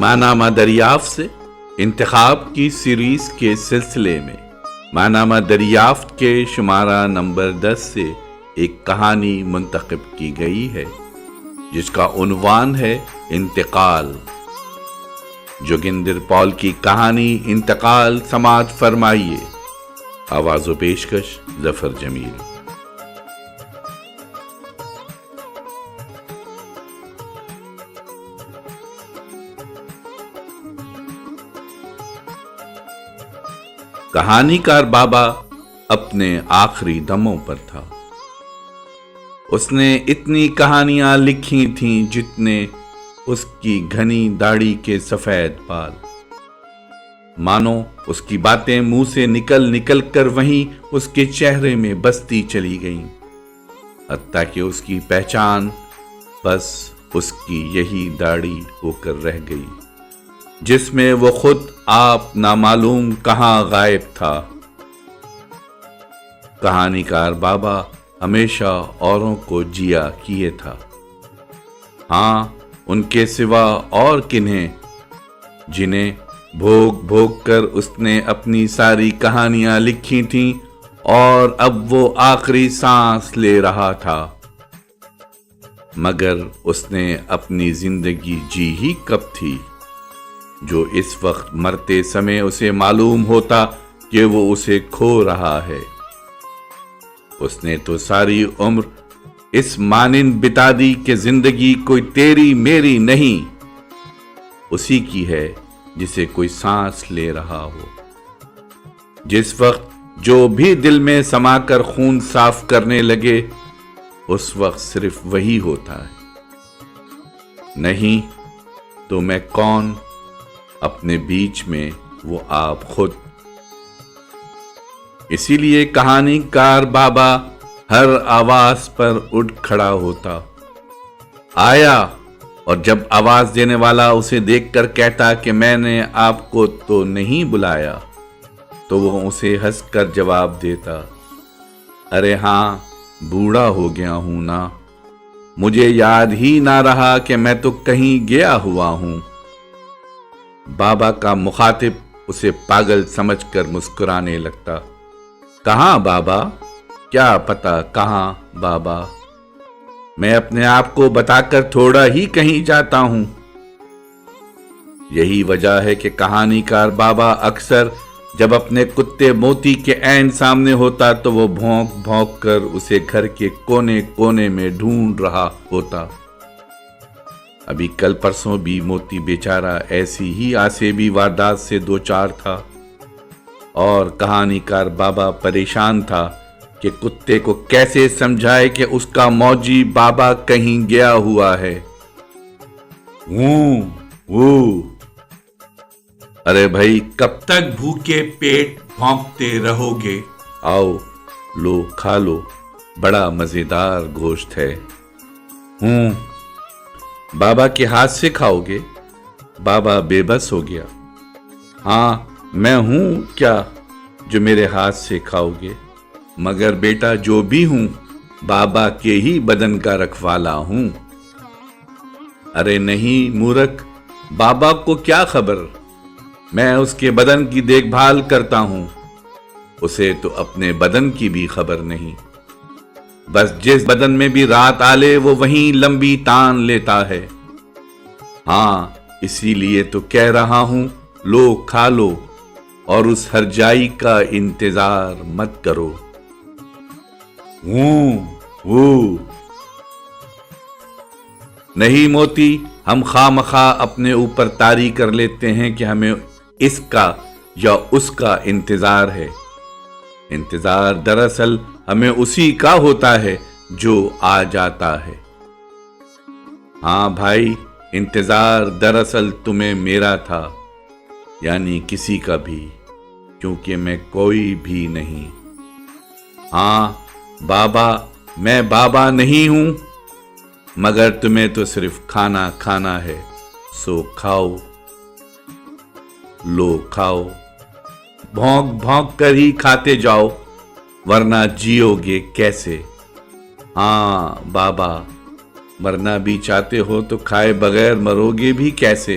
ماہنامہ دریافت سے انتخاب کی سیریز کے سلسلے میں ماہنامہ دریافت کے شمارہ نمبر 10 سے ایک کہانی منتخب کی گئی ہے جس کا عنوان ہے انتقال۔ جوگندر پال کی کہانی انتقال سماعت فرمائیے۔ آواز و پیشکش ظفر جمیل۔ کہانی کار بابا اپنے آخری دموں پر تھا۔ اس نے اتنی کہانیاں لکھی تھیں جتنے اس کی گھنی داڑھی کے سفید بال۔ مانو اس کی باتیں منہ سے نکل کر وہیں اس کے چہرے میں بستی چلی گئیں، حتیٰ کہ اس کی پہچان بس اس کی یہی داڑھی ہو کر رہ گئی جس میں وہ خود آپ نامعلوم کہاں غائب تھا۔ کہانی کار بابا ہمیشہ اوروں کو جیا کیے تھا، ہاں ان کے سوا اور کنہیں جنہیں بھوگ کر اس نے اپنی ساری کہانیاں لکھی تھیں، اور اب وہ آخری سانس لے رہا تھا۔ مگر اس نے اپنی زندگی جی ہی کب تھی جو اس وقت مرتے سمے اسے معلوم ہوتا کہ وہ اسے کھو رہا ہے۔ اس نے تو ساری عمر اس مانند بتا دی کہ زندگی کوئی تیری میری نہیں، اسی کی ہے جسے کوئی سانس لے رہا ہو۔ جس وقت جو بھی دل میں سما کر خون صاف کرنے لگے اس وقت صرف وہی ہوتا ہے۔ نہیں تو میں کون، اپنے بیچ میں وہ آپ خود۔ اسی لیے کہانی کار بابا ہر آواز پر اٹھ کھڑا ہوتا، آیا، اور جب آواز دینے والا اسے دیکھ کر کہتا کہ میں نے آپ کو تو نہیں بلایا، تو وہ اسے ہنس کر جواب دیتا، ارے ہاں بوڑھا ہو گیا ہوں نا، مجھے یاد ہی نہ رہا کہ میں تو کہیں گیا ہوا ہوں۔ بابا کا مخاطب اسے پاگل سمجھ کر مسکرانے لگتا، کہاں بابا، کیا پتا کہاں بابا، میں اپنے آپ کو بتا کر تھوڑا ہی کہیں جاتا ہوں۔ یہی وجہ ہے کہ کہانی کار بابا اکثر جب اپنے کتے موتی کے عین سامنے ہوتا تو وہ بھونک بھونک کر اسے گھر کے کونے کونے میں ڈھونڈ رہا ہوتا۔ ابھی کل پرسوں بھی موتی بیچارہ ایسی ہی آسیبی واردات سے دوچار تھا، اور کہانی کار بابا پریشان تھا کہ کتے کو کیسے سمجھائے کہ اس کا موجی بابا کہیں گیا ہوا ہے۔ ارے بھائی کب تک بھوکے پیٹ بھونکتے رہو گے، آؤ لو کھا لو، بڑا مزیدار گوشت ہے۔ بابا کے ہاتھ سے کھاؤ گے؟ بابا بے بس ہو گیا۔ ہاں میں ہوں کیا جو میرے ہاتھ سے کھاؤ گے، مگر بیٹا جو بھی ہوں بابا کے ہی بدن کا رکھوالا ہوں۔ ارے نہیں مورکھ، بابا کو کیا خبر، میں اس کے بدن کی دیکھ بھال کرتا ہوں، اسے تو اپنے بدن کی بھی خبر نہیں، بس جس بدن میں بھی رات آلے وہ وہیں لمبی تان لیتا ہے۔ ہاں اسی لیے تو کہہ رہا ہوں لو کھا لو، اور اس ہرجائی کا انتظار مت کرو۔ نہیں موتی، ہم خواہ مخواہ اپنے اوپر طاری کر لیتے ہیں کہ ہمیں اس کا یا اس کا انتظار ہے۔ انتظار دراصل ہمیں اسی کا ہوتا ہے جو آ جاتا ہے۔ ہاں بھائی، انتظار دراصل تمہیں میرا تھا، یعنی کسی کا بھی، کیونکہ میں کوئی بھی نہیں۔ ہاں بابا، میں بابا نہیں ہوں، مگر تمہیں تو صرف کھانا کھانا ہے، سو کھاؤ، لو کھاؤ، بھونک بھونک کر ہی کھاتے جاؤ، ورنہ جیو گے کیسے؟ ہاں بابا، مرنا بھی چاہتے ہو تو کھائے بغیر مرو گے بھی کیسے؟